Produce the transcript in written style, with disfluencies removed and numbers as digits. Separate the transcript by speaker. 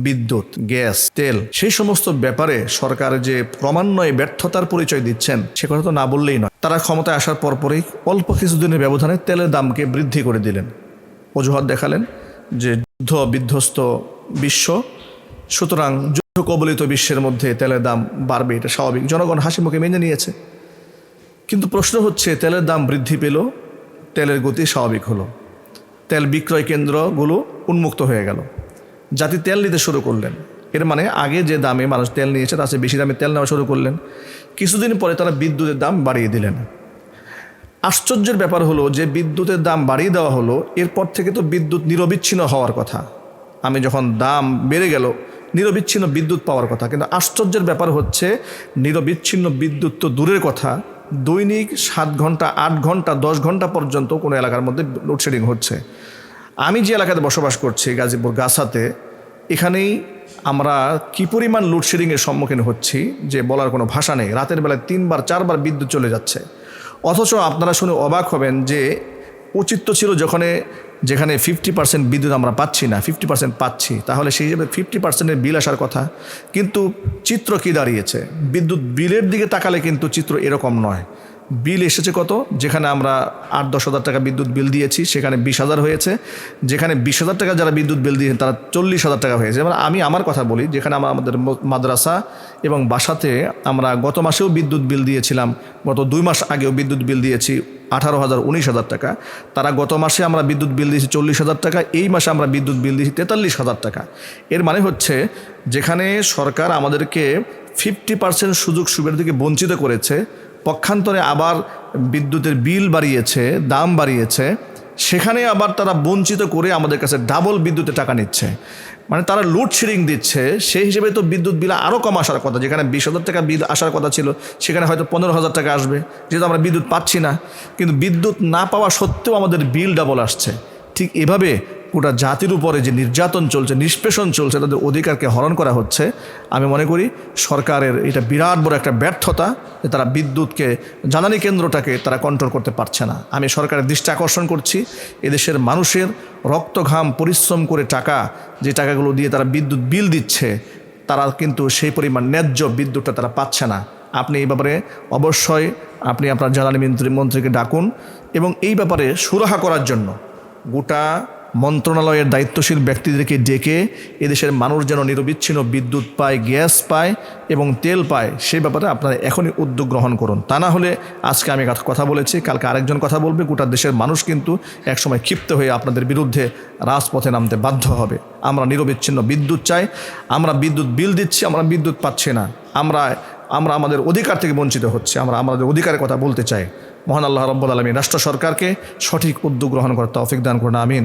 Speaker 1: বিদ্যুৎ, গ্যাস, তেল, সেই সমস্ত ব্যাপারে সরকার যে ক্রমান্বয়ে ব্যর্থতার পরিচয় দিচ্ছেন সে কথা তো না বললেই নয়। তারা ক্ষমতায় আসার পরপরই অল্প কিছুদিনের ব্যবধানে তেলের দামকে বৃদ্ধি করে দিলেন। অজুহাত দেখালেন যে যুদ্ধ বিধ্বস্ত বিশ্ব, সুতরাং যুদ্ধ কবলিত বিশ্বের মধ্যে তেলের দাম বাড়বে, এটা স্বাভাবিক। জনগণ হাসি মুখে মেনে নিয়েছে। কিন্তু প্রশ্ন হচ্ছে, তেলের দাম বৃদ্ধি পেল, তেলের গতি স্বাভাবিক হলো, তেল বিক্রয় কেন্দ্রগুলো উন্মুক্ত হয়ে গেল, জাতি তেল নিতে শুরু করলেন। এর মানে আগে যে দামে মানুষ তেল নিয়েছে তার চেয়ে বেশি দামে তেল নেওয়া শুরু করলেন। কিছুদিন পরে তারা বিদ্যুতের দাম বাড়িয়ে দিলেন। আশ্চর্যের ব্যাপার হলো যে বিদ্যুতের দাম বাড়িয়ে দেওয়া হলো, এরপর থেকে তো বিদ্যুৎ নিরবিচ্ছিন্ন হওয়ার কথা। আমি যখন দাম বেড়ে গেল নিরবিচ্ছিন্ন বিদ্যুৎ পাওয়ার কথা, কিন্তু আশ্চর্যের ব্যাপার হচ্ছে নিরবিচ্ছিন্ন বিদ্যুৎ তো দূরের কথা, দৈনিক 7 ঘন্টা, 8 ঘন্টা, 10 ঘন্টা পর্যন্ত কোনো এলাকার মধ্যে লোডশেডিং হচ্ছে। আমি যে এলাকাতে বসবাস করছি গাজীপুর গাছাতে, এখানেই আমরা কি পরিমাণ লোডশেডিংয়ের সম্মুখীন হচ্ছি যে বলার কোনো ভাষা নেই। রাতের বেলায় 3বার 4বার বিদ্যুৎ চলে যাচ্ছে। অথচ আপনারা শুনে অবাক হবেন যে উচিত ছিল যেখানে 50% বিদ্যুৎ আমরা পাচ্ছি না, 50% পাচ্ছি, তাহলে সেই হিসেবে 50%-এর বিল আসার কথা। কিন্তু চিত্র কি দাঁড়িয়েছে? বিদ্যুৎ বিলের দিকে তাকালে কিন্তু চিত্র এরকম নয়। বিল এসেছে কত? যেখানে আমরা 8-10 হাজার টাকা বিদ্যুৎ বিল দিয়েছি সেখানে 20,000 হয়েছে, যেখানে 20,000 টাকা যারা বিদ্যুৎ বিল দিয়েছেন তারা 40,000 টাকা হয়েছে। এবার আমি আমার কথা বলি, যেখানে আমাদের মাদ্রাসা এবং বাসাতে আমরা গত মাসেও বিদ্যুৎ বিল দিয়েছিলাম, গত 2 মাস আগেও বিদ্যুৎ বিল দিয়েছি 18,000 19,000 টাকা। তারা গত মাসে আমরা বিদ্যুৎ বিল দিয়েছি 40,000 টাকা, এই মাসে আমরা বিদ্যুৎ বিল দিয়েছি 43,000 টাকা। এর মানে হচ্ছে যেখানে সরকার আমাদেরকে 50% সুযোগ সুবিধা থেকে বঞ্চিত করেছে, পক্ষান্তরে আবার বিদ্যুতের বিল বাড়িয়েছে, দাম বাড়িয়েছে, সেখানে আবার তারা বঞ্চিত করে আমাদের কাছে ডাবল বিদ্যুতের টাকা নিচ্ছে। মানে তারা লোডশেডিং দিচ্ছে। সেই হিসেবে তো বিদ্যুৎ বিল আরও কম আসার কথা। যেখানে 20,000 টাকা বিল আসার কথা ছিল সেখানে হয়তো 15,000 টাকা আসবে, যেহেতু আমরা বিদ্যুৎ পাচ্ছি না। কিন্তু বিদ্যুৎ না পাওয়া সত্ত্বেও আমাদের বিল ডাবল আসছে। ঠিক এভাবে গোটা জাতির উপরে যে নির্যাতন চলছে, নিষ্পেষণ চলছে, তাদের অধিকারকে হরণ করা হচ্ছে। আমি মনে করি সরকারের এটা বিরাট বড় একটা ব্যর্থতা যে তারা বিদ্যুৎকে, জ্বালানি কেন্দ্রটাকে তারা কন্ট্রোল করতে পারছে না। আমি সরকারের দৃষ্টি আকর্ষণ করছি, এদেশের মানুষের রক্ত ঘাম পরিশ্রম করে টাকা, যে টাকাগুলো দিয়ে তারা বিদ্যুৎ বিল দিচ্ছে, তারা কিন্তু সেই পরিমাণ ন্যায্য বিদ্যুৎটা তারা পাচ্ছে না। আপনি এই ব্যাপারে অবশ্যই আপনি আপনার জ্বালানি মন্ত্রীকে ডাকুন এবং এই ব্যাপারে সুরাহা করার জন্য গোটা মন্ত্রণালয়ের দায়িত্বশীল ব্যক্তিদেরকে ডেকে এদেশের মানুষ যেন নিরবিচ্ছিন্ন বিদ্যুৎ পায়, গ্যাস পায় এবং তেল পায়, সেই ব্যাপারে আপনারা এখনই উদ্যোগ গ্রহণ করুন। তা না হলে আজকে আমি কথা বলেছি, কালকে আরেকজন কথা বলবে, গোটা দেশের মানুষ কিন্তু একসময় ক্ষিপ্ত হয়ে আপনাদের বিরুদ্ধে রাজপথে নামতে বাধ্য হবে। আমরা নিরবিচ্ছিন্ন বিদ্যুৎ চাই। আমরা বিদ্যুৎ বিল দিচ্ছি, আমরা বিদ্যুৎ পাচ্ছি না, আমরা আমাদের অধিকার থেকে বঞ্চিত হচ্ছে। আমরা আমাদের অধিকারের কথা বলতে চাই। মহান আল্লাহ রাব্বুল আলামিন রাষ্ট্র সরকারকে সঠিক উদ্যোগ গ্রহণ করার তৌফিক দান করুন। আমিন।